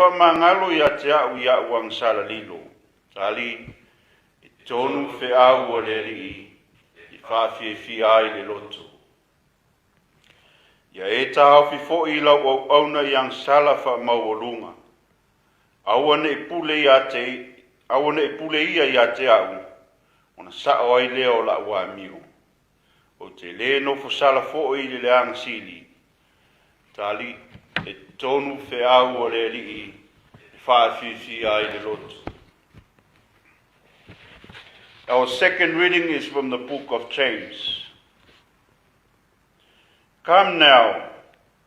Mangalo ya te au ia uang sala lilo. Tali, i tonu fe au o le ri i whawhie fi ai le loto. Ia e ta hawhi fo i lau au auna yang sala wha mauolunga. Awane i pule ia te au, ona sao ai leo la ua miu. O te le no fo sala fo i le ang sili. Tali, e tonu fe au o le ri i whawhiwhi ai le loto. Our second reading is from the book of James. Come now,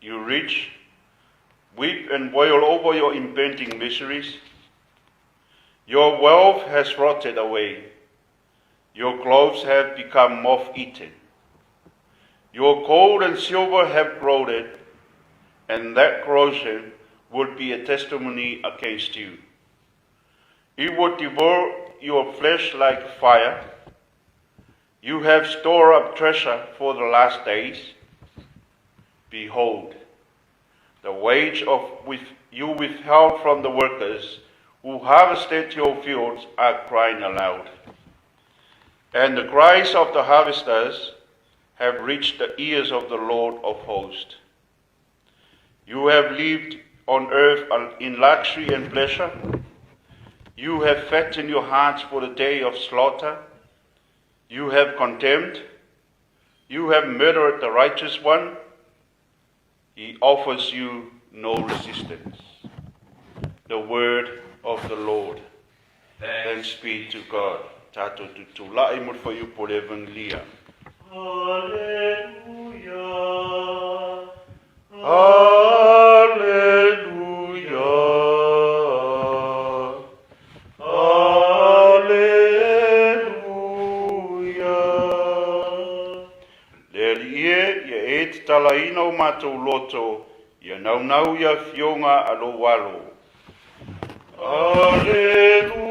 you rich, weep and wail over your impending miseries. Your wealth has rotted away. Your clothes have become moth-eaten. Your gold and silver have corroded, and that corrosion would be a testimony against you. It would devour your flesh like fire. You have stored up treasure for the last days. Behold, the wage of you withheld from the workers who harvested your fields are crying aloud. And the cries of the harvesters have reached the ears of the Lord of hosts. You have lived on earth in luxury and pleasure. You have fattened your hearts for the day of slaughter. You have condemned. You have murdered the righteous one. He offers you no resistance. The word of the Lord. Thanks be to God. Tato tutu lai mo for you por evangelia. Hallelujah. Hallelujah. Hallelujah. Lelie ye et talaina o matou loto, ia nau ia fionga alo walo. Hallelujah.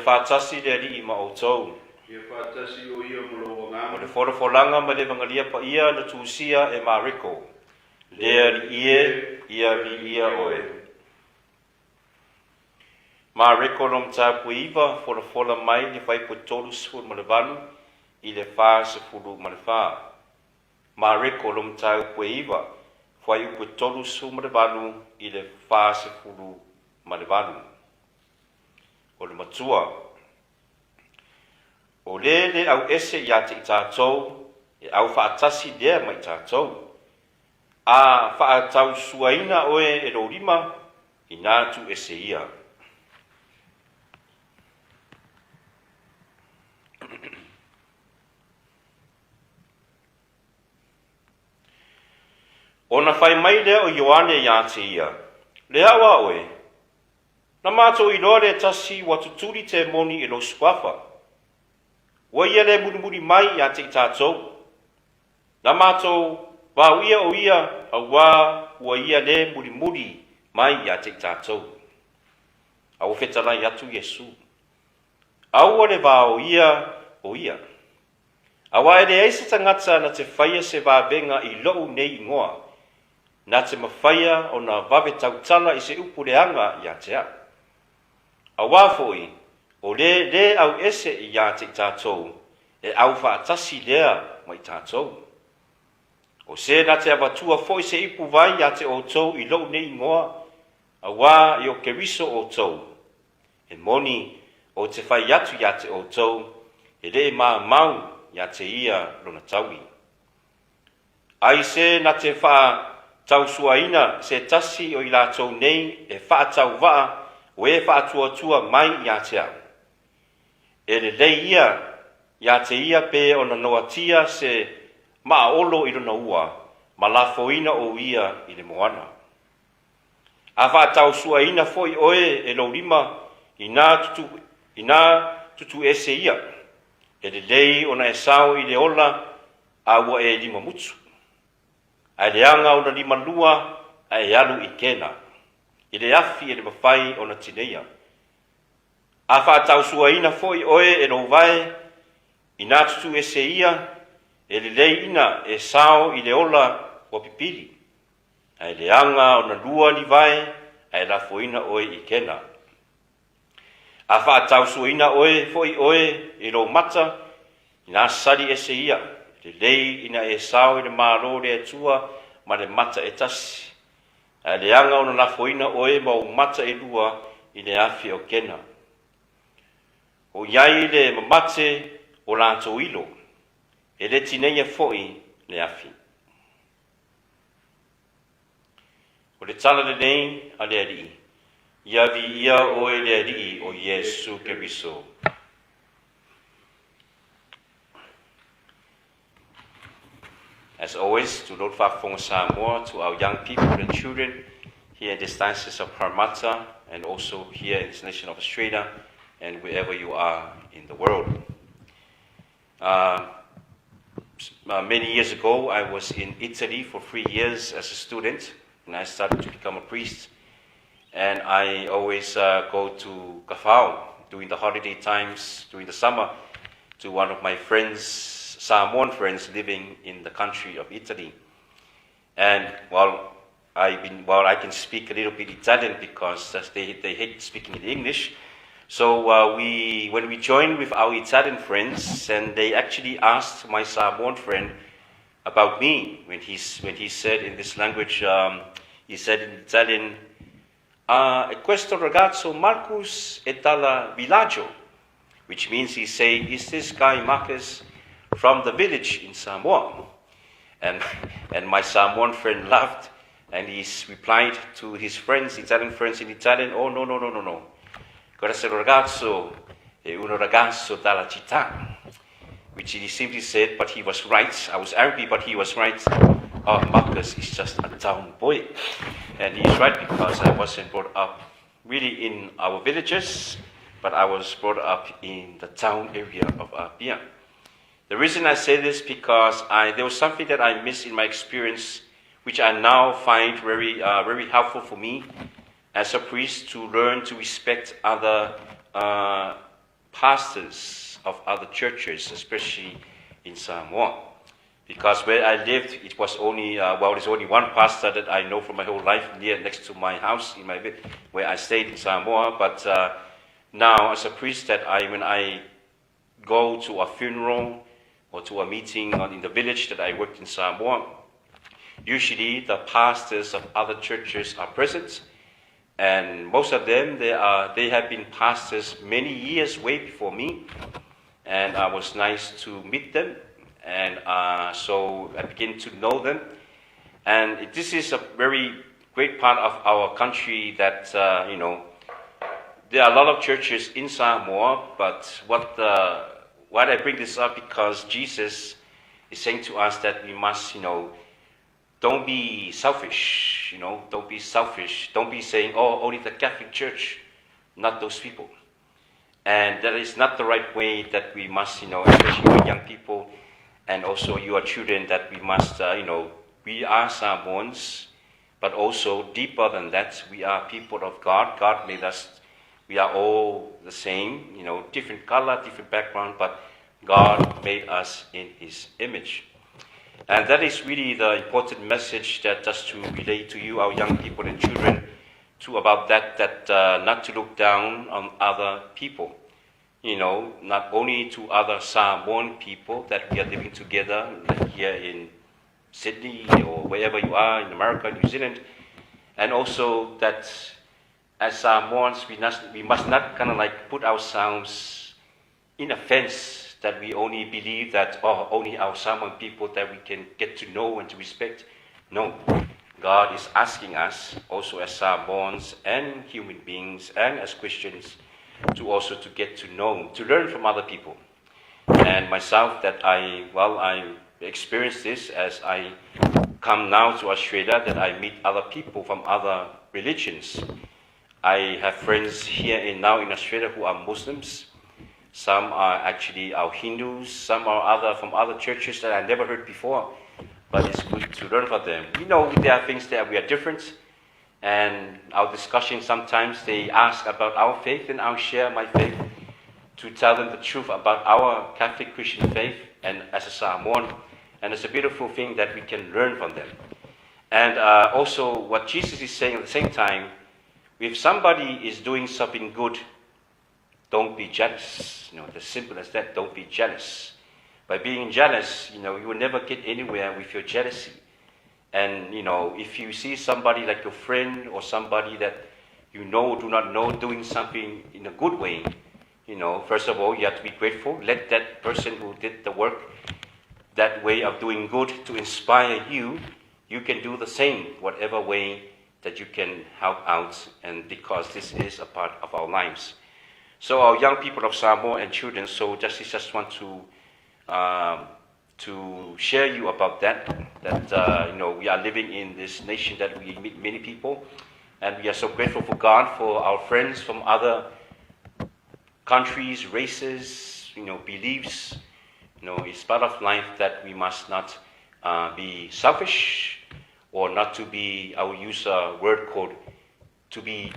Fatasi le ali ma outou. Ia fatasi o ia mo O le folofolanga ma le vangalia pa ia na tusia e mariko. Le ali ia mi ia oe. Mariko lom tapu iwa folofola mai le fai potolu sifuru ma le vanu i le fa sifuru ma le fa. Mariko lom tapu iwa fai potolu sifuru ma le vanu i le fa sifuru ma le vanu. O le matua. O le au ese ia te tātou, e au whaatasi lea mai tātou. A whaatau suaina oe e rorima, i nātu ese ia. Ona whai mai lea o Ioane ia te ia. Lea wa oe. Na mātou i loa le tasi watuturi te moni e lo squafa. Wa ia le muri mai ia te tātou. Na mātou wau ia o ia a wa ia le muri mai ia te tātou. A o whetalai atu Yesu. Aua le wau ia o ia. A wa ele eise tangata na te whaia se wābenga i lou nei ngoa. Na te mawhaia o na wawe tautala i se upureanga ia te a. A wafoi, o le au ese i ia te tātou, e au whaatasi lea mai tātou. O se na te awatua foi se ipu vai ia te o tau i lou nei ngoa, a wā i o keriso o tau. E moni o te whai atu ia te o tau, e le maa mau ia te ia lona taui. Ai se na te wha tau suaina se tasi o i la tau nei e wha tau waa, o e whaatua mai ia te au. E le lei ia te ia pe o na noatia se maaolo i rona ua, ma la foina o ia i le moana. A whaatau sua ina foi oe e lo rima i nā tutu ese ia. E le lei o na e sao i le ola a ua e lima mutu. A le anga o na lima lua ai alu I kena. I le afi e le mawhai o na tineia. A whaatau suaina foi oe e no vai, I nā tutu e se ia, e le lei ina e sao I le ola o pipili. Ai le anga o na lua ni vai, ai la foina oe I kena. A whaatau suaina oe foi oe e no mata, I nā sari e se ia, le lei ina e sao I le mālo le atua, ma le mata e tasi. Ai le anga o na la foina oe ma o mata e lua I le afi o kena. O iai le mamate o lanto ilo, e le tineia foi le afi. O le tala le nei a le alii, ia vi ia o e le alii o Yesu Keriso. As always, to Lord Whafonga Samoa, to our young people and children here in this diocese of Parramatta, and also here in this nation of Australia, and wherever you are in the world. Many years ago, I was in Italy for 3 years as a student, and I started to become a priest. And I always go to Kafau during the holiday times, during the summer, to one of my friends, Samoan friends living in the country of Italy. And while I can speak a little bit Italian because they hate speaking in English, so when we joined with our Italian friends, and they actually asked my Samoan friend about me when he said in this language, he said in Italian, "Questo ragazzo Marcus è dalla villaggio," which means he said, "Is this guy Marcus from the village in Samoa?" And my Samoan friend laughed, and he replied to his friends, Italian friends in Italian, "Oh no. Questo ragazzo è un ragazzo dalla città," which he simply said, but he was right. I was angry, but he was right. "Oh, Marcus is just a town boy." And he's right, because I wasn't brought up really in our villages, but I was brought up in the town area of Apia. The reason I say this because there was something that I missed in my experience, which I now find very helpful for me as a priest, to learn to respect other pastors of other churches, especially in Samoa. Because where I lived, it was only, there's only one pastor that I know for my whole life, next to my house, where I stayed in Samoa. But now, as a priest, when I go to a funeral or to a meeting in the village that I worked in Samoa, usually the pastors of other churches are present. And most of them, they have been pastors many years way before me, and it was nice to meet them, and so I began to know them. And this is a very great part of our country that there are a lot of churches in Samoa, but why I bring this up, because Jesus is saying to us that we must, don't be selfish, don't be selfish. Don't be saying, "Oh, only the Catholic Church," not those people. And that is not the right way that we must, especially our young people and also your children, that we must, we are Samoans, but also deeper than that, we are people of God. God made us, we are all the same, different color, different background, but God made us in His image. And that is really the important message that just to relate to you, our young people and children, about that not to look down on other people. Not only to other Samoan people that we are living together, like here in Sydney or wherever you are, in America, New Zealand, and also that as Samoans, we must not kind of like put ourselves in a fence that we only believe that, only our Samoan people that we can get to know and to respect. No. God is asking us, also as Samoans and human beings and as Christians, to also to get to know, to learn from other people. And myself, that I experienced this as I come now to Australia, that I meet other people from other religions. I have friends here now in Australia who are Muslims. Some are actually our Hindus, some are from other churches that I never heard before, but it's good to learn from them. There are things that we are different, And our discussion, sometimes they ask about our faith, and I'll share my faith to tell them the truth about our Catholic Christian faith and as a Samoan. And it's a beautiful thing that we can learn from them. And also what Jesus is saying at the same time, if somebody is doing something good, don't be jealous. As simple as that, don't be jealous. By being jealous, you will never get anywhere with your jealousy. And, if you see somebody like your friend or somebody that you know or do not know doing something in a good way, first of all, you have to be grateful. Let that person who did the work, that way of doing good, to inspire you. You can do the same, whatever way that you can help out, and because this is a part of our lives. So our young people of Samoa and children, so just want to share you about that we are living in this nation that we meet many people, and we are so grateful for God, for our friends from other countries, races, beliefs. It's part of life that we must not be selfish, or not to be, I will use a word called to be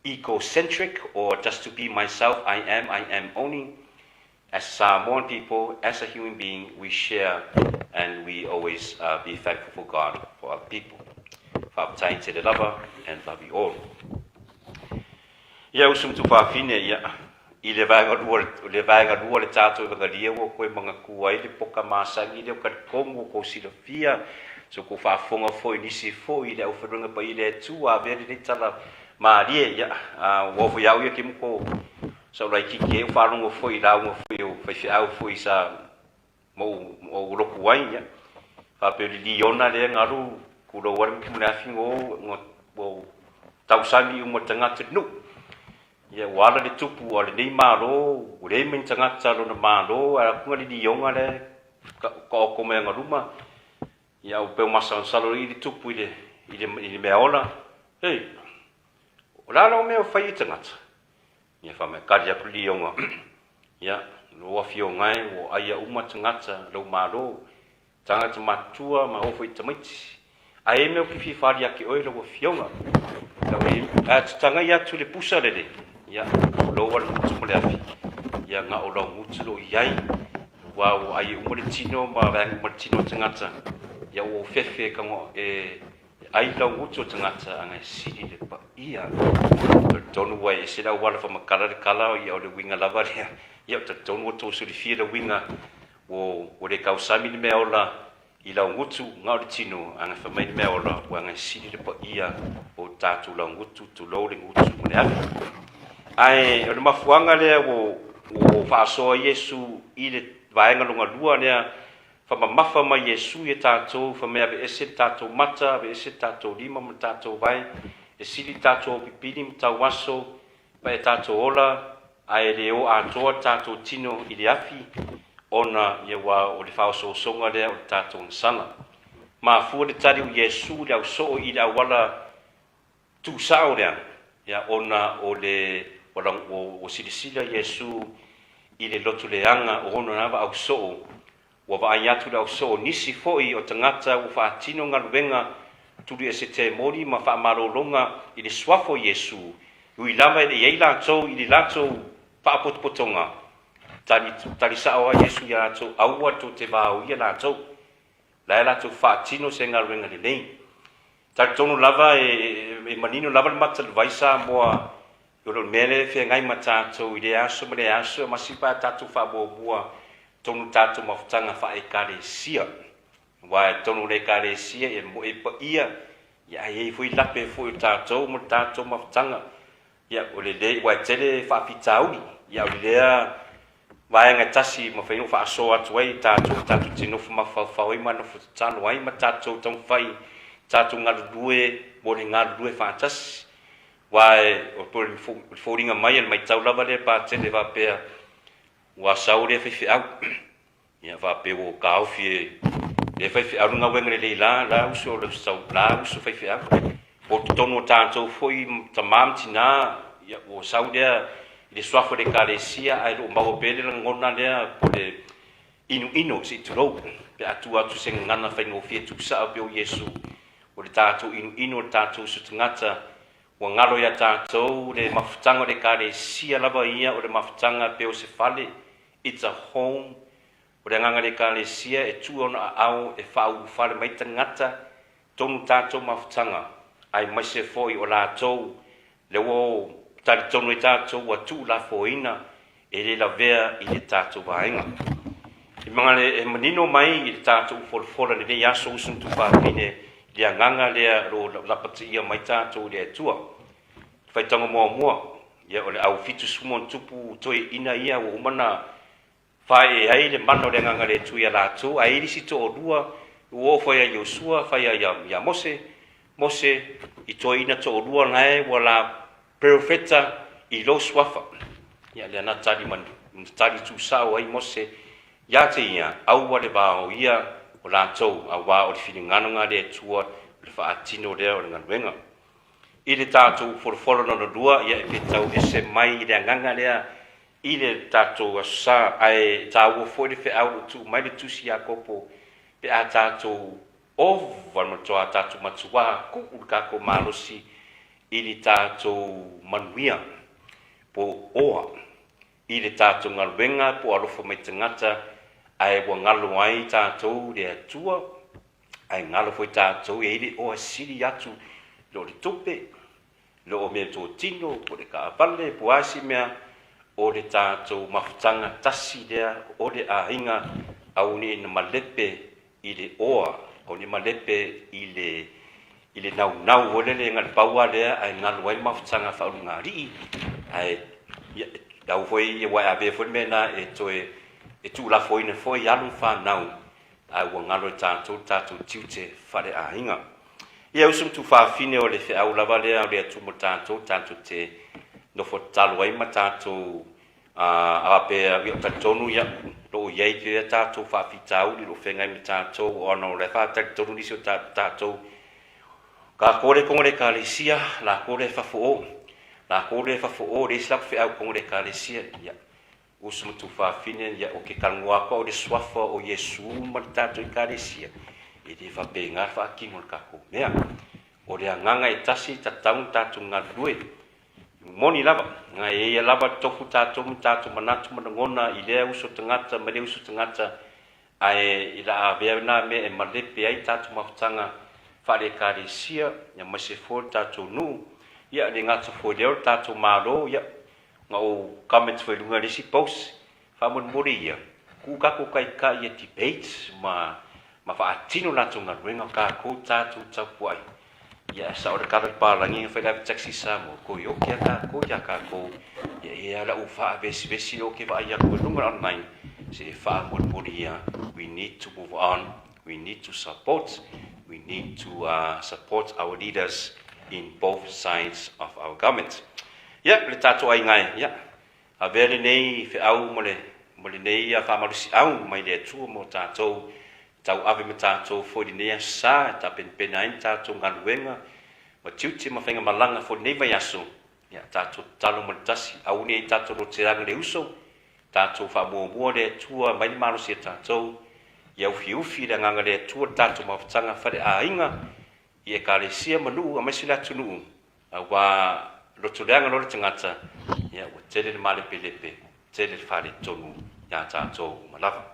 egocentric, or just to be myself, I am only. As Samoan people, as a human being, we share and we always be thankful for God, for other people. Whaptai te lava and love you all. Ia usum tu whawhine ia, I le vaenga rua le tātou i ngaria wo koe mga kua i le poka māsangi leo karikongo ko silafia, so ko whaafonga foi nisi foi le au whanunga pa I le tua veri le tala maarie ia, wofu iau ia ke muko. So like ki whanunga foi la unga foi o whaifi au foi sa mo roku wai ia. Whaperi liona le ngaru kuro warim ki muna whingo o tausangi umo tangata nu. Ia wala le tupu o le nei maro, o le min tangata lo na maro, a kunga le lionga le ka o kome ngaruma. Ia o peo masa salo I le tupu I le mea ola. Hei, o lana o mea o whai tangata. Ia whame kari aku lionga. Ia, loa fio ngai o aia uma tangata lau maro. Tangata matua ma ofo I tamaiti. A e meo ki whiwhari ake oi lau fionga. A tanga ia tu le pusa lele. Ia, lo wala mutu mo le afi. Ia nga o lau mutu lo iai. Wa o aia uma le tino ma vangi uma le tino tangata. Ia o fefe kango ai lau mutu tangata angai siri le pa ia. Tonu wai e sira wala fa makala le kala ia o le winga lava lea. Ia tonu o tosu le fia le winga o le kausami le mea ola I lau ngutu ngau le tino anga whamai le mea ola o anga siri le pa ia o tātu lau ngutu tu lau le ngutu mo le afi. Ai, o le mafuanga lea o whaasoa Yesu I le vaenga lunga lua lea whamamafa ma Yesu e tātou whamea ve ese tātou mata, ve ese tātou lima ma tātou vai. E sili tātou pipini ma tau waso, pa e tātou ola, a e leo a toa tātou tino I le afi, ona ia wa o le whaoso songa lea o le tātou nsana. Ma fua le tari o Yesu le au soo I le awala tu sao lea, ia ona o le o silisila Yesu I le lotu leanga o ono nawa au soo, wa wa ayatu le au soo nisi foi o tangata o whaatino ngaluwenga, tuli e se te mori ma whaamarolonga I le swafo Yesu, ui lama e iei lātou I le lātou whaapotopotonga. Tari saoa Yesu ia lātou aua tō te vāu ia lātou, la e lātou whaatino se ngaluwenga le nei. Tari tonu lava e manino lava le mata le vaisa moa, I lo mele fe ngai ma tātou I le aso ma le aso, masipa tātou whaabobua, tonu tātou mawhtanga whaekare sia. Wa tonu le kare sia e mo e pa ia e foi lape foi tātou mo tātou mawhtanga ia o le wa tele whaapitauri ia o lea wa nga tasi ma whaino whaasoa tuai tātou tino whamawhawhawai ma na whatalo ai ma tātou tau whai tātou ngarudue mo le ngarudue whaatasi wa o po le whoringa mai mai tau lava le pa tele wa pea wa saure whewhi au ia wa peo ka aufie le fai arunga wenga le la uso le sau la uso fai o tono tātou foi tamam tina ia o saudia le swafo de kalesia ai lo mau pele ngona lea po le inu si tro pe atu se ngana fai no fie tu sa pe o Yesu o le tātou inu le tātou sutangata, ua ngalo ia tātou le mafutanga le kare sia lava ia o le mafutanga pe o se fale, it's a home, o le nganga le kare sia e tu ona au e whau fale mai tangata, tonu tātou mafutanga, ai mai se foi o lātou, le wo tari tonu e tātou wa tu la foina, e le la vea i le tātou vaenga. I mangale e manino mai i le tātou fora le yaso usuntu whāpine, le anganga lea ro lapati ia mai tātou le tua. Whaitanga mua, ia o le au fitu sumon tupu toi ina ia o umana whae ai le mano le anganga le tuia lātou, a irisi to o rua, uo whaia Yosua, whaia ia Mose, i toi ina to o rua ngai wala perfecta i lo swafa. Ia le ana tari tu sao ai Mose, ia te ia, au wale wao ia o lātou, a wā o le whininganonga le tua, le whaatino lea o le nganuenga. I le tātou foroforo na rua, ia e petau ese mai i le anganga lea, i le tātou asa, ai tāua fo le whiau tu mai le tusi a kopo, pe a tātou walmatoa tātou matua, kuku kako malosi, i le tātou manuia, po oa, i le tātou ngaluenga, po alofa mai tangata, ai wa ngalo ai tātou le atua, ai ngalo foi tātou e ili o asiri atu, lo le tope, lo o mea tō tino, po le kaavale, po asi mea, o le tātou mafutanga tasi lea, o le ahinga, au ni na malepe i le oa, o ni malepe i le nau olele ngal paua lea, ai ngalo ai mafutanga whaurungari, ai au foi e wai abe foi mena e toe, e tu la foi ne foi alu whanau, ai ua ngalo tātou tiute whare ahinga. Ia usum tu whawhine o le whiau lava lea o le atu mo tātou te nofo talo ai ma tātou awapea i o tatonu ia lo iei te tātou whawhitau li lo whengai mi tātou o ana o le whātatonu nisi o tātou ka kore kongore ka lesia, la kore whafo o le islap whiau kongore ka lesia ia. Usum tu whawhine ia o ke kalunguaka o le swafa o Yesu ma le tātou i ka lesia. E te whapenga whakingo le kako mea. O le anganga e tasi tataun tātou ngā lue. Moni lava, ngā e lava tofu tātou manatu manangona i lea uso tangata, mele uso tangata, ai i la avea na me e malepe ai tātou mafutanga whare kāre sia, ia mase fōr tātou nu, ia le ngata fōr leo tātou mālo, ia ngā o comment whai lunga resi pos, whamon mori ia, kūkako kai ka ia debate, ma whaatino lātou ngā ruenga ka kou tātou taupuai. Ia sa ora kara parangi whai lawe taxi sa mo, ko i oke a ka kou, ia e ala u wha vesi o ke wai a koe lunga online, se wha mori ia, we need to move on, we need to support our leaders in both sides of our government. Ia, le tātou ai ngai, ia, a vele nei whiau mo le nei a whamarusi au mai le atua mo tātou, tau ave me tātou fōri nea sā, ta penpena ain tātou ngaluenga, ma tiuti ma whainga malanga fōri nei vai aso, ia tātou talo mo le tasi, au nei tātou ro te ranga le uso, tātou whamua le atua, mai ni marosi a tātou, ia ufi le nganga le atua, tātou mawhatanga whare a inga, ia ka le sia manu, a maisi la tunu, a wā roto leanga lore tangata, ia ua tere le male pelepe, tere le whare tonu, ia tātou malava.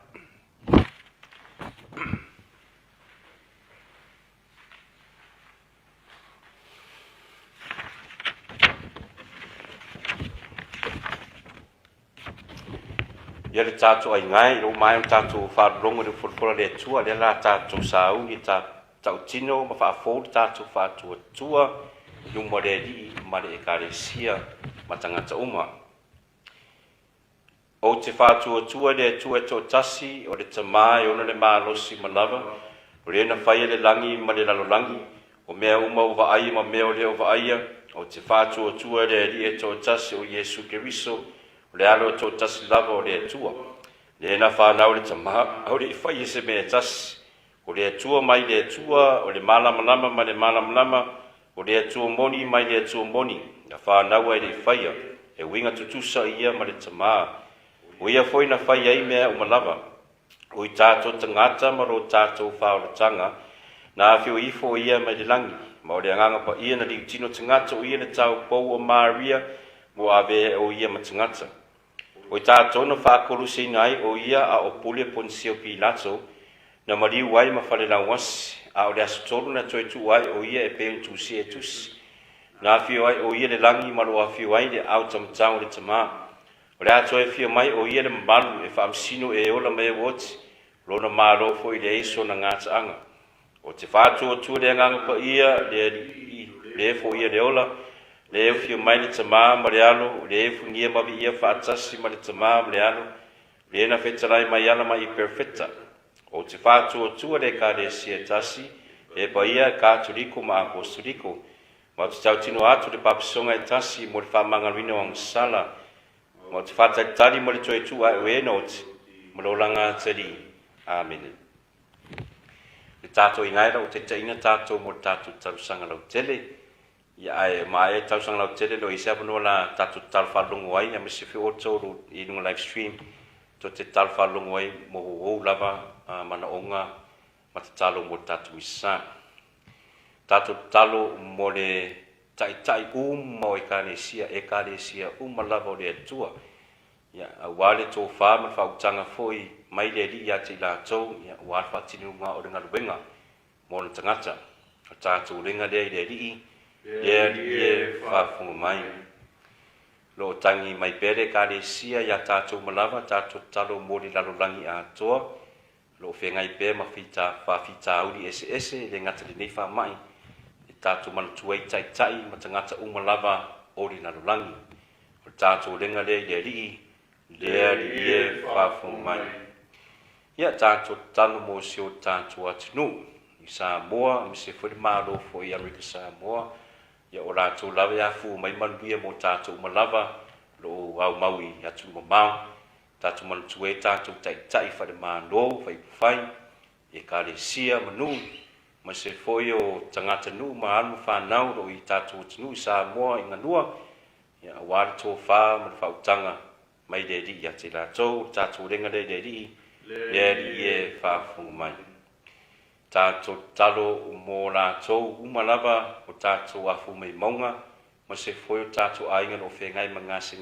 Ia le tātou ai ngai, lo mai o tātou whārongo le whorpora le tua, le la tātou sāu, ni tātou tino, ma whaafōru tātou whātua tua, numa le li, ma le ekaresia, ma tangata uma. O te whātua tua le tua e tō tasi, o le tamai, ona le mālosi malawa, o le ena whaia le langi, ma le lalolangi, o mea uma o vaaia, ma mea o le o vaaia, o te whātua tua le li e tō tasi, o Yesu Keriso, o le alo tō tasi lava o le atua. Le ena whanau le tamaha, au le i whai se me tasi. O le atua mai le atua, o le malamalama ma le malamalama, o le atua moni mai le atua moni. Na whanau ai le i whaia, e winga tutusa ia ma le tamaha. O ia foi na whai ai mea o malava. O i tātou tangata ma ro tātou whaoratanga, Na fio ifo ia mai le langi, ma o le anganga pa ia na liu tino tangata o ia na tau pou o Maria, mo ave o ia ma tangata. O i tātou na whākolu se nai o ia a o pule Ponsio Pilato, na mariu wai ma whale lau wasi, a o le asotolu na toi tu wai o ia e pēu tusi e tusi. Na fio ai o ia le langi ma loa fio ai le au tamatau le tamā. O le ato e fio mai o ia le mabalu e whaamsino e ola mai woti, lona mālo fo i le eiso na ngāta anga. O te whātua tua le anganga pa ia, le fo ia le ola, le e fio mai le tamā ma le alo, le e funia ma vi ia whaatasi ma le tamā ma le alo, le na whetarai mai ala mai i perfecta. O te whātua tua le ka le sia tasi, e pa ia kāturiko ma apostoliko, ma te tau tino atu le papisonga e tasi mo le whamangarino ang sala, ma te whātaitari mo le toi tua e wena o te, mo le olanga teri. Amen. Le tātou ingaira o te taina tātou mo tātou tausanga lau tele. Ia ai mai tausanga lau tele lo isa pono la tātou talwhalungu ai, a mese whio tōru i nunga live stream, to te talwhalungu ai mo o lava mana onga, ma te talo mo tātou misa. Tātou talo mo le tai mo e kānesia lava o le atua. Ia wale tō whāma whautanga foi mai le li ia te la tau, ia wale whatinu ngā o ringa ruenga, mō na tangata. O tātou ringa le li e whāwhunga mai. Lo tangi mai pere ka le sia ia tātou malawa, tātou talo mō le lalolangi a toa, lo whengai pē ma whawhita auri ese le ngata le nei whamai, e tātou manatuai tai ma tangata umalawa o le lalolangi. O tātou ringa le li e whāwhunga mai. Ia tātou talo mō sio tātou atinu, i Samoa, me se whare mālo fo i Amerika Samoa, ia o rātou lawa ia fu mai manuia mō tātou malawa, lo au maui atu mamau, tātou manutue tātou tai whare mālo, whai pufai, e ka le sia manu, ma se foi o tangata nu ma anu whanau ro i tātou atinu i Samoa i nganua, ia wāre tō whā ma whautanga, mai le li ia te rātou, tātou renga le li e whāwhunga mai. Tātou talo mō rātou umalawa o tātou afu mei maunga, ma se foi o tātou ainga no whengai ma ngase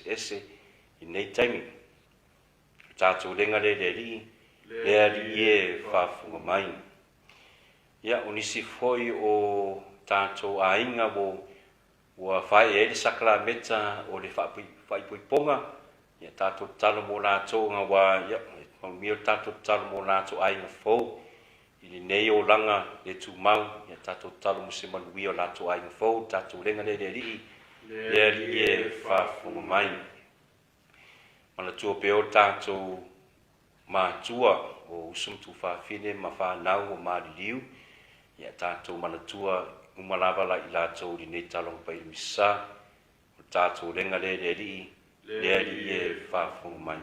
ese i nei taimi. Tātou renga le li e whāwhunga mai. Ia unisi foi o tātou ainga o whai e le sakrameta o le whaipuiponga, ia tātou talo mō rātou ngā wā, ia, mio tātou talo mō rātou ainga fau, i nei o langa le tu mau, ia tātou talo mo se manui o rātou ainga fau, tātou renga le li e whāwhunga mai. Mana tua peo tātou mātua o usumtu whāwhine ma whānau o māririu, ia tātou mana tua umalawa la i rātou li nei talong pai misa, o tātou renga le li e whāwhunga mai.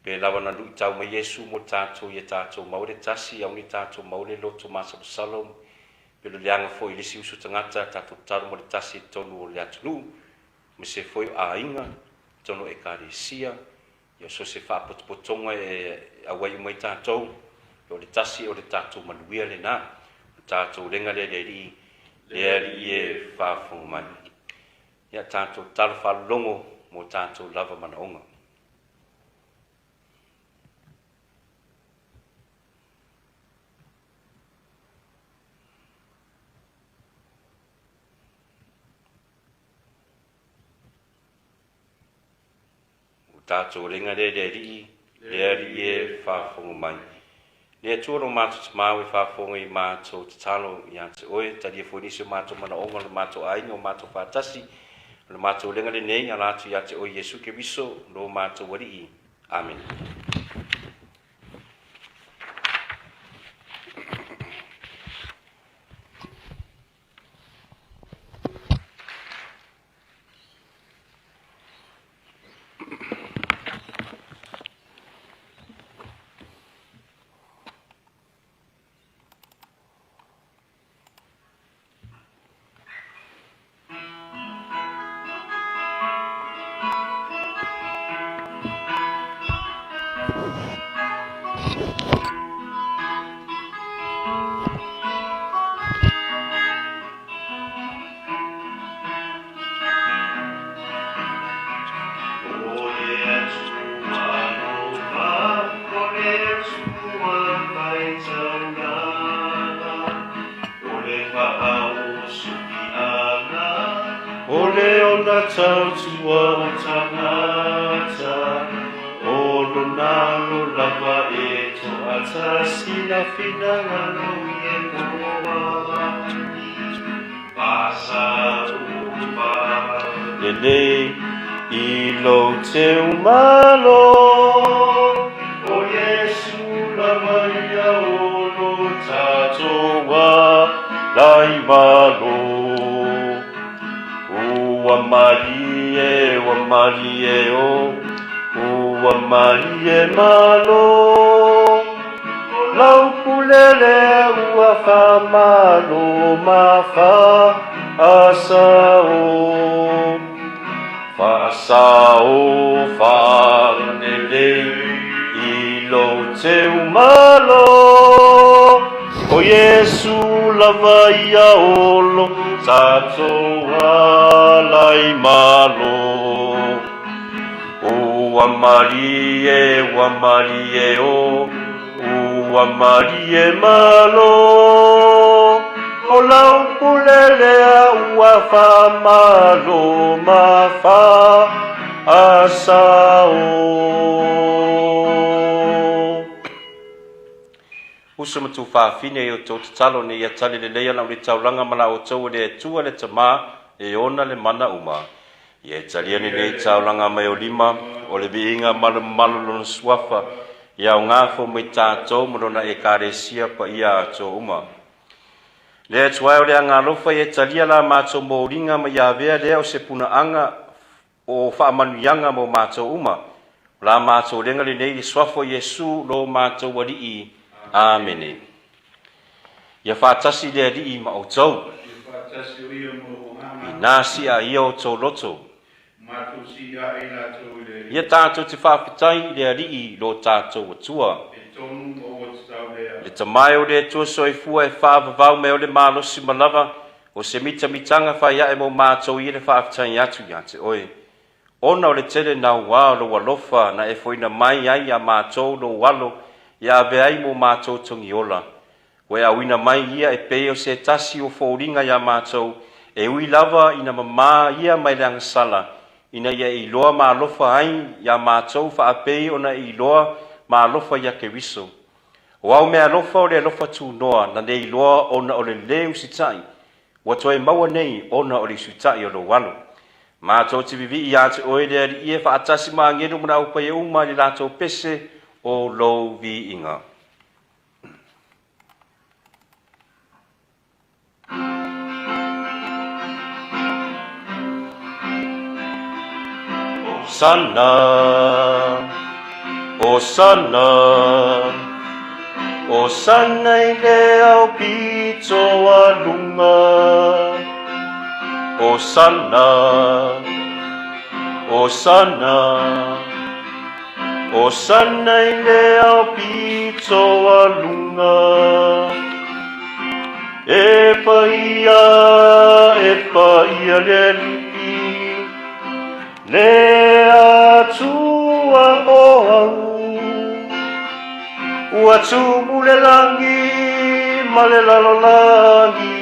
Pe lawa na lui tau mai Yesu mo tātou ia tātou maure tasi, au ni tātou maure loto masa salom, pe lo leanga fo i lisi usu tangata, tātou taro mo le tasi tonu o le atunu, me se foi a inga, tono e kāresia, ia so se whāpotopotonga e awai mai tātou, o le tasi o le tātou manuia le nā, o tātou renga le li e whāwhunga mai. Ia tātou talo whalongo mo tātou lava mana onga. Tātou ringa le li e whāwhunga mai. Le tuaro mātou te māu e whāwhunga i mātou te talo i ante oe, tari e whunisi o mātou mana onga le mātou ainga o mātou whātasi, le mātou ringa le nei a lātou i ante oe Jesu ke viso, lo mātou wari i. Amen. Ole o na tautua o tangata, o lona lo lava e to ata sina fina ngalo e toa. Pasa upa, lele i lo te umalo, o Yesu lava ia o lo tatoa lai malo. Ua Marie o, ua Marie malo. Lau pulele ua fa malo ma fa asao. Fa asao fa lele ilo te umalo. O Yesu lava ia olo tatoa lai malo. Ua Marie o, ua Marie malo. O lau pulelea ua fa malo ma fa asao. Usa matu whaafine o tō tatalo ne ia tali le leia na uri taulanga mana o tau le tua le tama e ona le mana uma. Ia talia ni le taulanga mai o lima o le biinga malu lona suafa ia o ngāfo mai tātou marona e kāresia pa ia ato uma. Le atuai o le anga lofa ia talia la mātou mōringa mai ia vea lea o se puna anga o whaamanuianga mo mātou uma. La mātou lenga le nei suafo Yesu lo mātou wali i. Amen. Ia whātasi lea li i ma o tau. I nāsi a ia o tau loto. Ia tātou te whāpitai lea li i lo tātou atua. Le tamai o le atua soifua e whaavavau me o le mālosi malawa o se mitanga whaia e mo mātou i le whaapitai atu ia te oe. Ona o le tele na ua lo walofa na e foina mai ai a mātou lo walo ia veai mo mātou tongi ola. Wea awina mai ia e peo se tasi o fōringa ia mātou, e ui lava ina mamā ia mai leanga sala, ina ia i loa mālofa ai ia mātou wha apei ona i loa mālofa ia ke wiso. O au mea lofa o le lofa tū noa, na ne i loa ona o le leu sitai, watoe maua nei ona o le sitai o lo walo. Mātou te vivi i ate oe lea li ia wha atasi maa ngenu muna upa e uma li lātou pese, o lo vi inga. Osana, Osana, Osana i le au pito alunga. Osana, Osana, Osana i le au pito alunga. E paia le lipi, le atua o au. Ua tumu le langi, ma le lalolangi,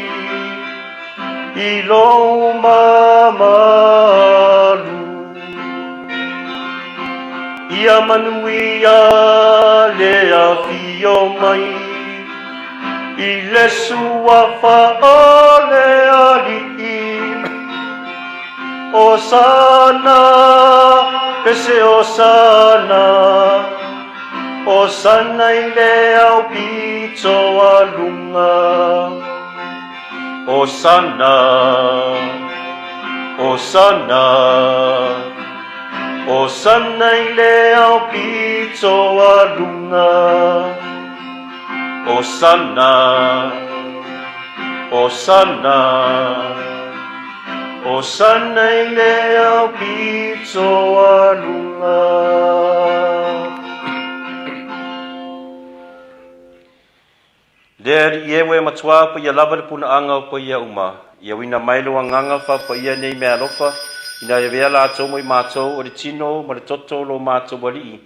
i lo mamalu. Ia manuia le afio mai, i le suafa o le alii. Osana, pese Osana, Osana i le au pito alunga. Osana, Osana, Osana i le au pito alunga. Osana, Osana, Osana i le au pito alunga. Lea i ewe matua pa ia lava le puna anga pa ia uma. Ia wina mailo anganga fa pa ia nei mea lofa. Ina ia vea la atou mo i mātou o le tino ma le toto lo mātou wali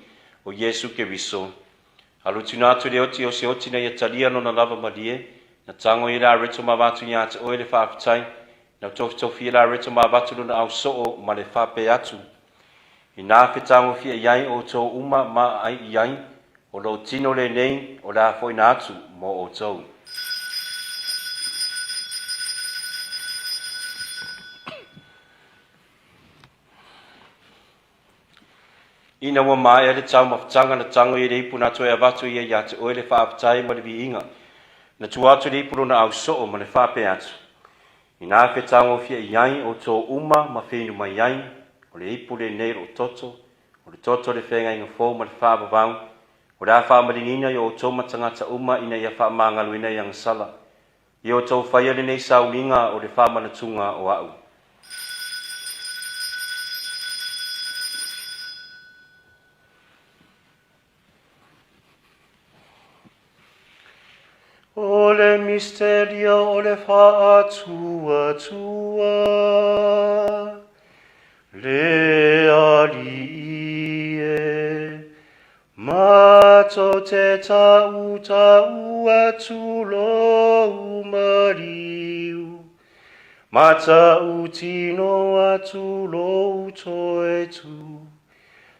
o Yesu ke viso. Alu tuna atu le oti o se oti na ia talia no na lava malie. Na tango i la reto ma vatu ia te oe le whaafitai. na tofi la reto ma vatu na au so ma le fape atu ina fetango fia yai o to uma ma ai yai o lo tino le nei o la foi na atu mo o to ina wa mai le tau mafutanga na tango i le ipu na toe avatu ia ia te oe le whaapatai ma le vi inga. Na tu atu le ipu na au so ma le whape atu. Ina fe tango fia iai o tō uma ma whinu mai iai, o le ipu le nei o toto, o le toto le whenga inga fō ma le whaapavau, o le a whaamaringina i o tō matangata uma ina ia whaamangalu ina i angasala. I o tō whaia le nei saulinga o le whaamanatunga o au. O le misterio o le whaatua tua, le ali e, mato te tau atu lo mariu, mata utino atu lo toe tu,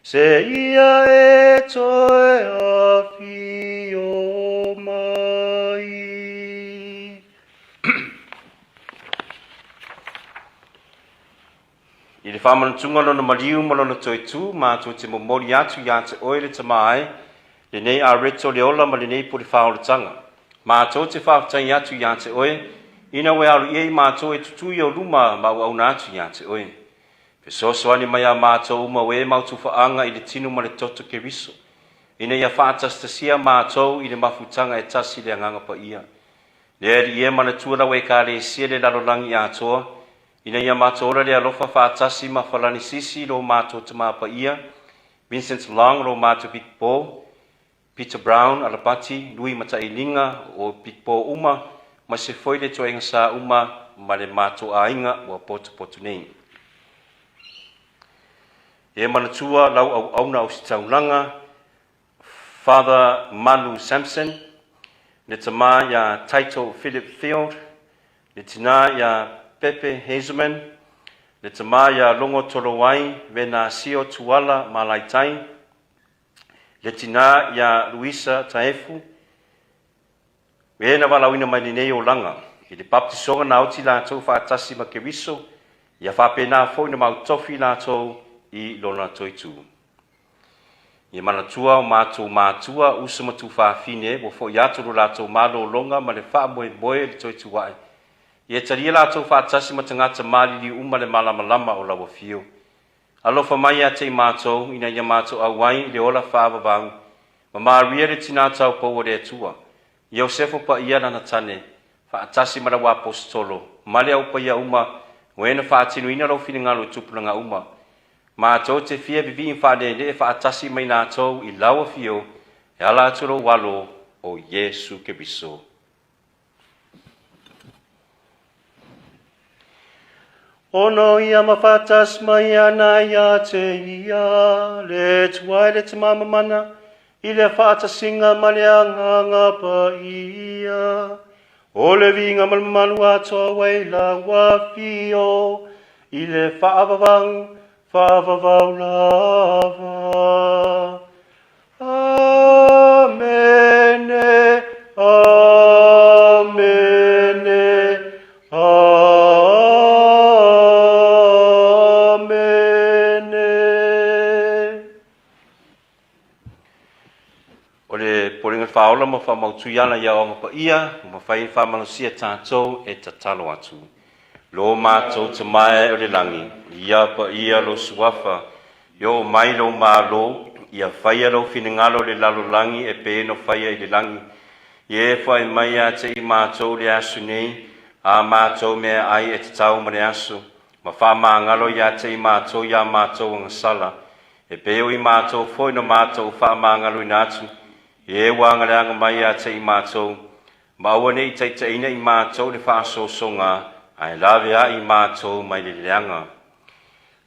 se ia e toe afi o mai. I le whamanatunga lona mariu ma lona toe tu, mātua te momori atu ia te oile te mai, le nei a reto le ola ma le nei po le whaolatanga. Mātua te whaapatai atu ia te oe, ina we alu iei mātua e tutui o luma ma au na atu ia te oe. Pe sosoani mai a mātua uma we mautu whaanga i le tinu ma le toto ke riso. Ina ia whaatastasia mātua i le mafutanga e tasi le anganga pa ia. Le eri ia mana tuara we ka le sia le lalolangi a toa, ina ia mātua le alofa whaatasi ma whalani sisi lo mātua te mapa ia, Vincent Long lo mātua Big Paul, Peter Brown alapati, Louis Matailinga o Big Paul uma, ma se foi le toenga sa uma ma le mātua a inga o potu nei. E manatua lau au auna o si taulanga, Father Manu Sampson, le tama ia Taito Philip Field, le tina ia Pepe HAZELMAN, le tama ia Longo Tolowai, vena Sio Tuala Malaitai, le tina ia Luisa Taefu, vena walawina mai nei o langa, i le baptisonga na auti la tau whaatasi ma ke riso, ia whapena fo ina mautofi la tau i lona toitu. Ia manatua o mātua usamatu whaafine, wo fo iaturu la tau malo longa ma le wha moe moe le toitu wae. Ia taria la tau whaatasi ma tangata mali li uma le malama o lawa fio. Alofa mai a te mātou, ina ia mātou au wai le ola whaavavau, ma maria le tina tau pou le atua. Iosefo pa ia na tane, whaatasi ma la wa apostolo, male au pa ia uma, wena whaatinu ina lau fina ngalo tupuna uma. Mātou te fia vivi in whade le e whaatasi mai nātou i lawa fio, e ala aturo walo o Yesu ke biso. Ono ia mawhatas mai ana ia te ia, le tuai le te mamamana, i le whaatasinga ma le anganga pa ia. O le vinga malmanu ato wei la wafio, i le whaavavang, whaavavau lava. Amene, amene, amene. O le poringa whaola ma whamautuiana ia o ngapa ia, ma whai whamanosia tātou e tatalo atu. Lo mātou te mai o le langi, ia pa ia lo suafa, yo mai lo mālo, ia whaia lo finingalo le lalo langi e pēno whaia i le langi. Ie whai mai a te i mātou le asu nei, a mātou mea ai e te tau ma le asu, ma whamangalo ia te i mātou ia mātou ngasala. E pēo i mātou foi no mātou whamangalo i nātu, ie wangaleanga mai a te i mātou, ma ua nei teiteina i mātou le whaasosonga, ai lawe a i mātou mai le leanga.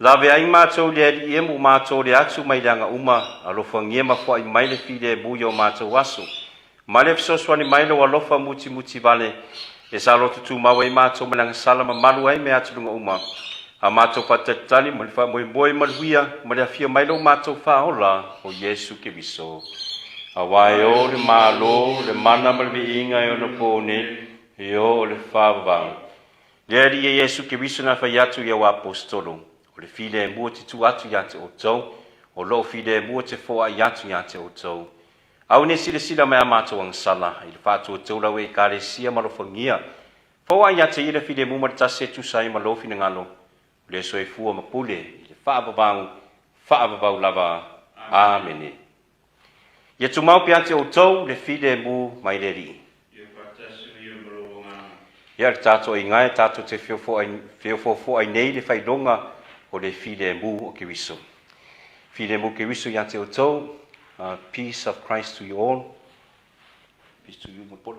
Lawe a i mātou le ali emu mātou le atu mai leanga uma, alofa ngiema fwa i mai le file e buio mātou aso. Mai le fisoswani mai lo alofa muti vale, E sa lo tu mawe mātou malanga sala ma malu ai me atu lunga uma. A mātou patatali mo le wha moe moe maluia mo le afia mailo mātou whaola o Yesu ke viso. A wai o le malo le mana ma le inga e ona pōne e o le whawawau. Le ari e Yesu ke viso na whai atu ia wa apostolo. O le fide e mua te tu atu ia te o tau. O lo fide e mua te foa i atu ia te o tau. Au ne sila sila mea mātou ang sala. I le whātua tau lau e kāre sia malofangia. Foa ia te ila fide mua te tase tu sai malofi na ngalo. Le so e fua mapule. I le whaababau lava. Amene. Ia tu mau pe ante o tau le fide mu mai le ri. Ia le tato i ngai tato te whiofo ai nei le whailonga o le fide mu o ke wiso. Fide mu ke wiso i ante o tau. Peace of Christ to you all. Peace to you, mapolo.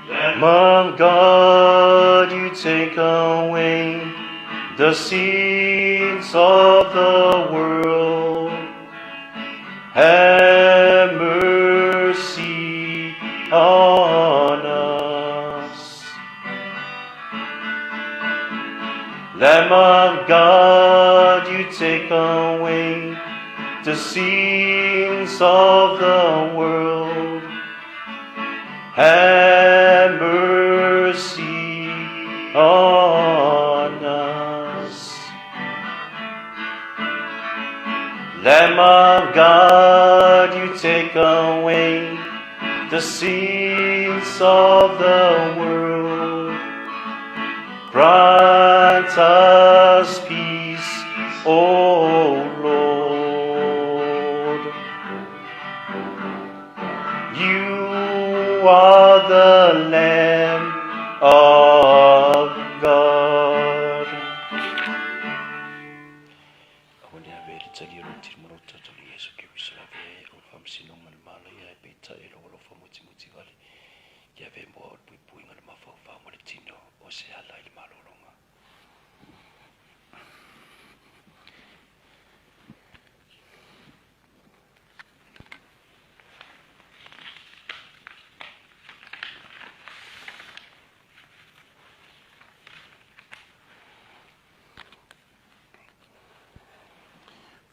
Lamb of God, you take away the sins of the world. Have mercy on us. Lamb of God, you take away the sins of the world. Have mercy on us. Lamb of God, you take away the sins of the world. Grant us peace, O Lord. You are the Lamb of God.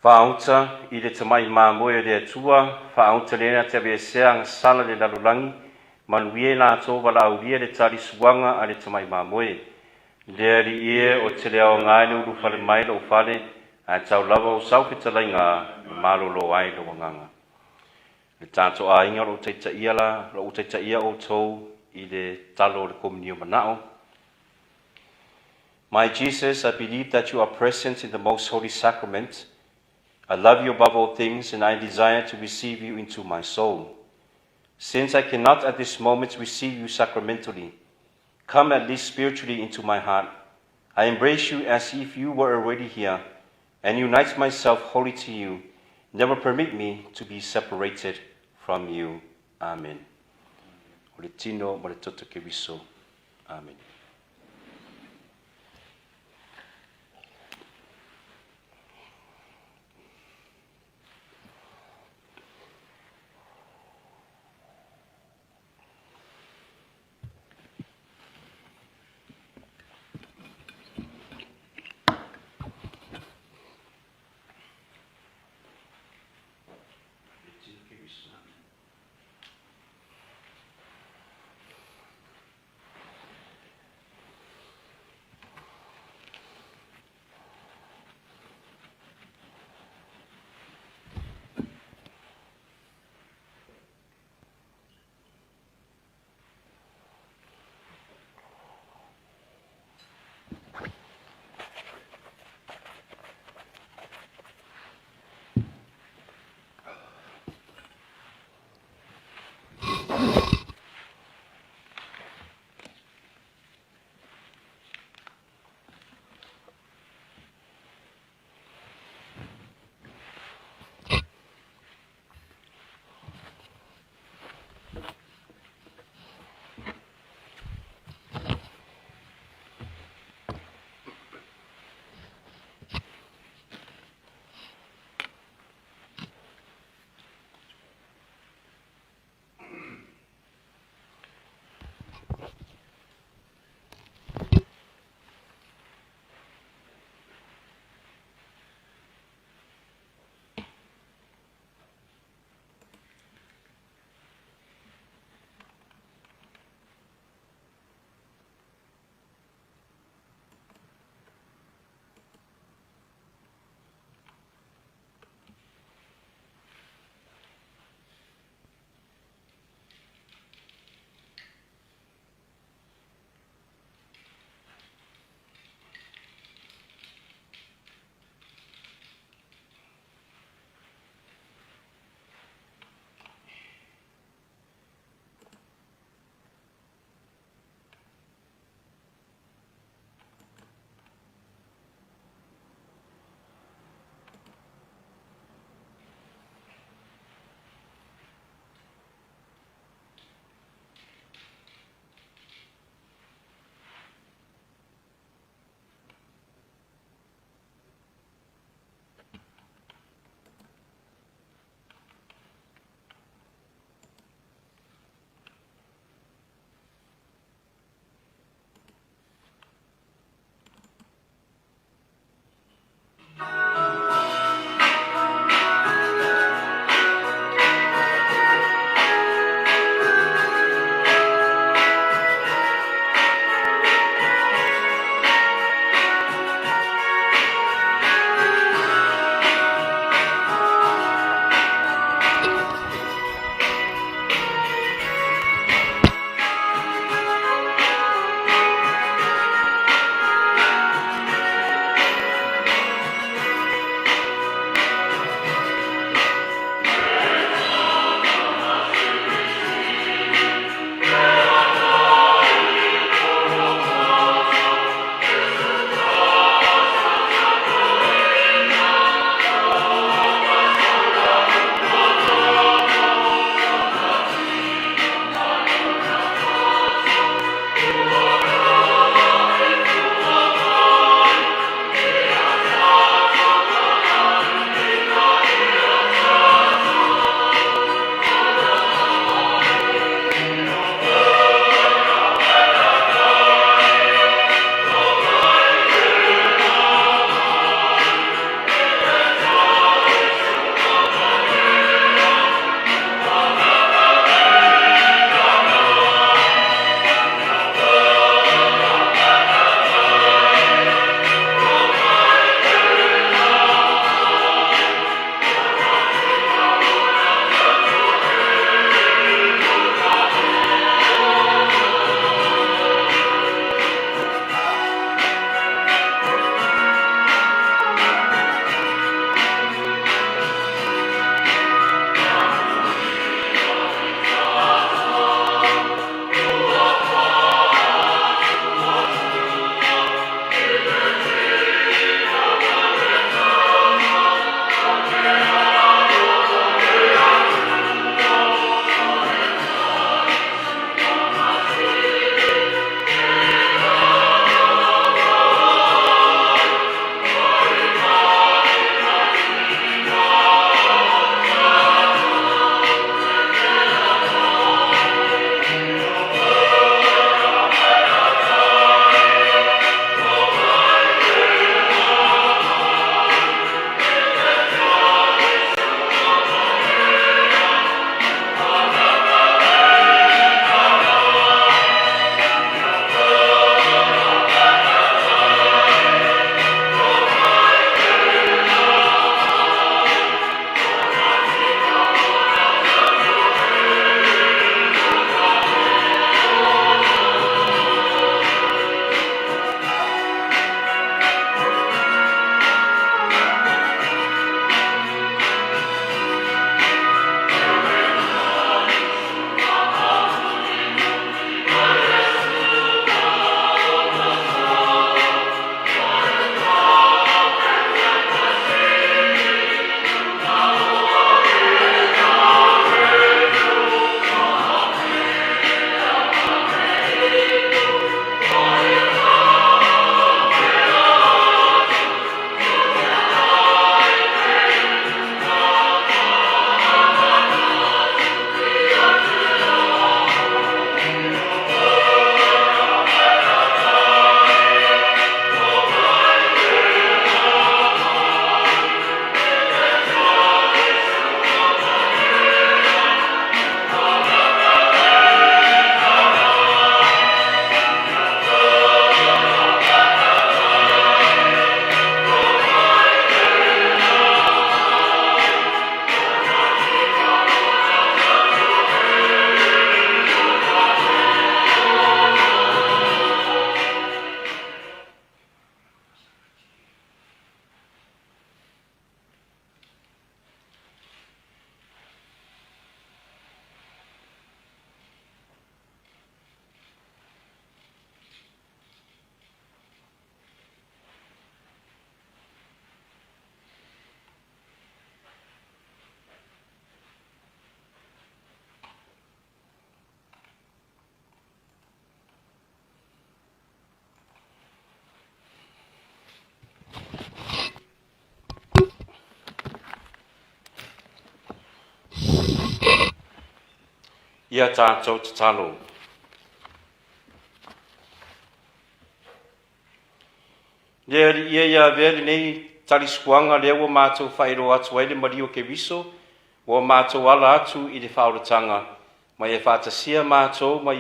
Whaauta i le tamai māmoe le atua, whaauta lena te avesea ngasala le lalulangi, manuie la ato wala aulia le tali suanga a le tamai māmoe. Le ari ie o te leo ngaine uru whale mai lo whale, a tau lava o sauwhitalai ngā malo lo ai lo wanganga. Le tātou a inga lo teita ia la, lo teita ia o tau i le talo le komunio manao. My Jesus, I believe that you are present in the most holy sacrament. I love you above all things, and I desire to receive you into my soul. Since I cannot at this moment receive you sacramentally, come at least spiritually into my heart. I embrace you as if you were already here, and unite myself wholly to you. Never permit me to be separated from you. Amen. O le tino mo le toto ke wiso. Amen. ia tātou te talo. Ia vele nei taliskuanga lea ua mātou whaero atu ai le mario ke viso, ua mātou ala atu i le whaoratanga, ma ia whātasia mātou ma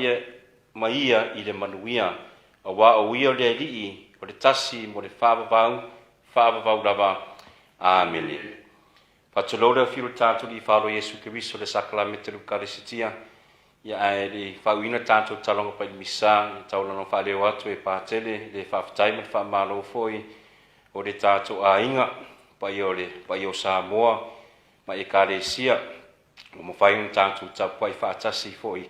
ia i le manuia, a wā o ia le lii, o le tasi mo le whaavavau lava. Amen. Patulou le whiru tātou i whaaro Yesu ke viso le sakramete lukarisitia, ia ai le whauina tātou talonga pa i misa, i taulano whaareo atu e pātele, le whaafitai ma le whaamalo foi, o le tātou a inga, pa i o Samoa, ma e kāresia, o mo whainu tātou tapuai whaatasi foi,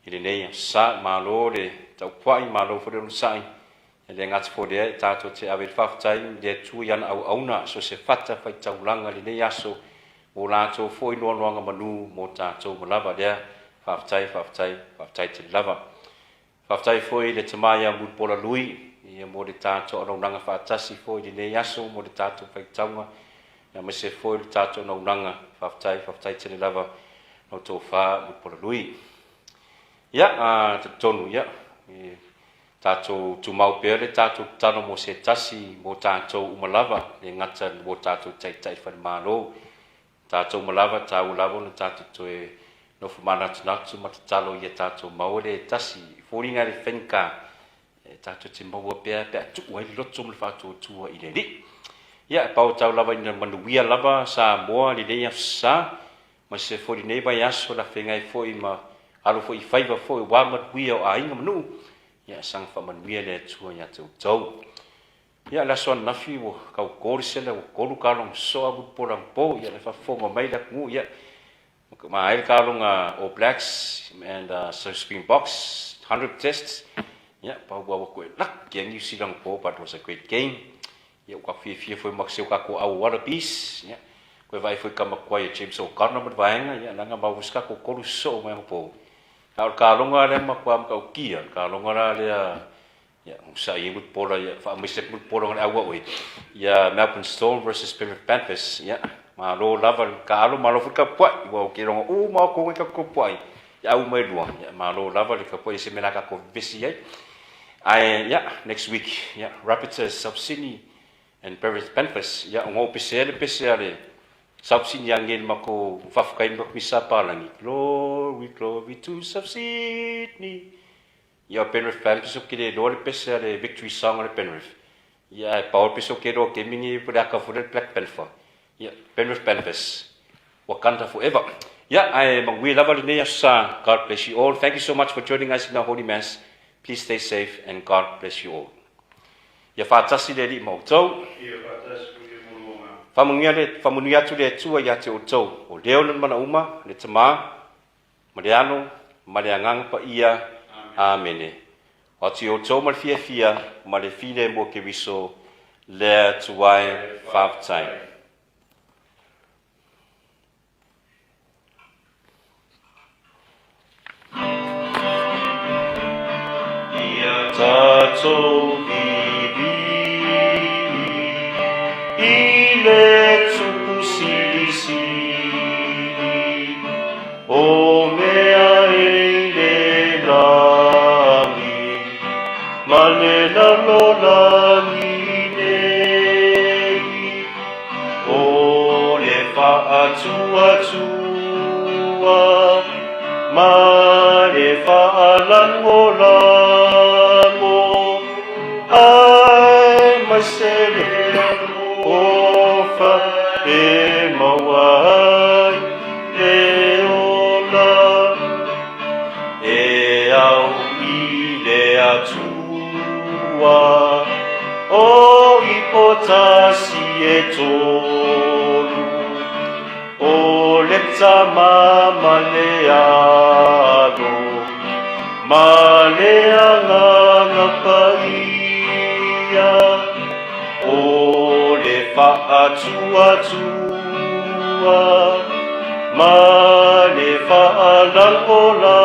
i le neia sa malo le taupuai malo fore no sai, e le ngati fore e tātou te awe whaafitai, le tui ana au auna, so se whata whai taulanga le neia so, o lātou foi noanoanga manu mo tātou malava lea, whaafitai te lava. Whaafitai foi le tamaya mudpola lui, ia mo le tātou anaunanga whaatasi foi le nei aso mo le tātou whaitaunga, ia me se foi le tātou anaunanga whaafitai te lava no tō wha mudpola lui. Ia, te tonu, ia, tātou tumau pēr le tātou tano mo se tasi mo tātou umalava, le ngata mo tātou taitai whanimālo, tātou umalava, tāu lavo na tātou toe no fumana tunatu matatalo ia tātou maore tasi fōringa le whenka tātou te maua pēr tu wai loto mo le whātou tua i le li. Ia, pau tau lava ina manuia lava sa moa li leia sa, ma se fōri nei vai aso la whengai fōi ma alo fōi whaiva fōi wā manuia o a inga manu. Ia, sang whamanuia le tua ia tau. Ia, la soan nafi o kau kōri sele o kōru kālong soa mutpora mpo, ia le whawhonga mai la kungu, ia, ma aile kalunga All Blacks and Springboks 100 tests. Yeah, pau wa ko nak yang New Zealand po, but it was a great game. Yeah, wa fia foi makseu ka ko au wallabies. Yeah, ko vai foi kama ko ia James O'Connor ma vaenga, yeah, nanga ma uska ko ko so ma po. Ka kalunga le ma ko am ka kia, kalunga le yeah, sa i mut pola ya fa mi se mut pola ngai au we. Yeah, Melbourne Storm versus Penrith Panthers. Yeah. Ma lo lava ka lo ma lo fuka pua i wa ke rongo u ma ko ka ko pua ya u mai lua ya ma lo lava le ka pua se mena ka ko visi ai yeah, next week yeah, Rapids South Sydney and Penrith Panthers ya ngo pese South Sydney yang ngel ma ko fafkai mo misa palangi glory to South Sydney ya Penrith Panthers o ke le pese le victory song le Penrith ya Paul pese ke ro ke mingi pura ka fure Black Panther. Yeah, Penrith Panthers, Wakanda forever. Yeah, I am we love sa. God bless you all. Thank you so much for joining us in our Holy Mass. Please stay safe and God bless you all. Ya fatasi le di mo tau. Famunia tu le tua ya te o tau. O leo na mana uma, le tama, mariano, mariangang pa ia. Amen. O ti o tau fia, ma le file mo ke viso le tuai whaafitai. Tātou hivi i le tupu silisi o mea e le langi ma le lalo langi nei o le whaatua ma le whaalangola ofa e mawai e ola e au i le atua o i potasi e tolu o le tamama le alo ma le anganga paia o le whaatua ma le whaalangola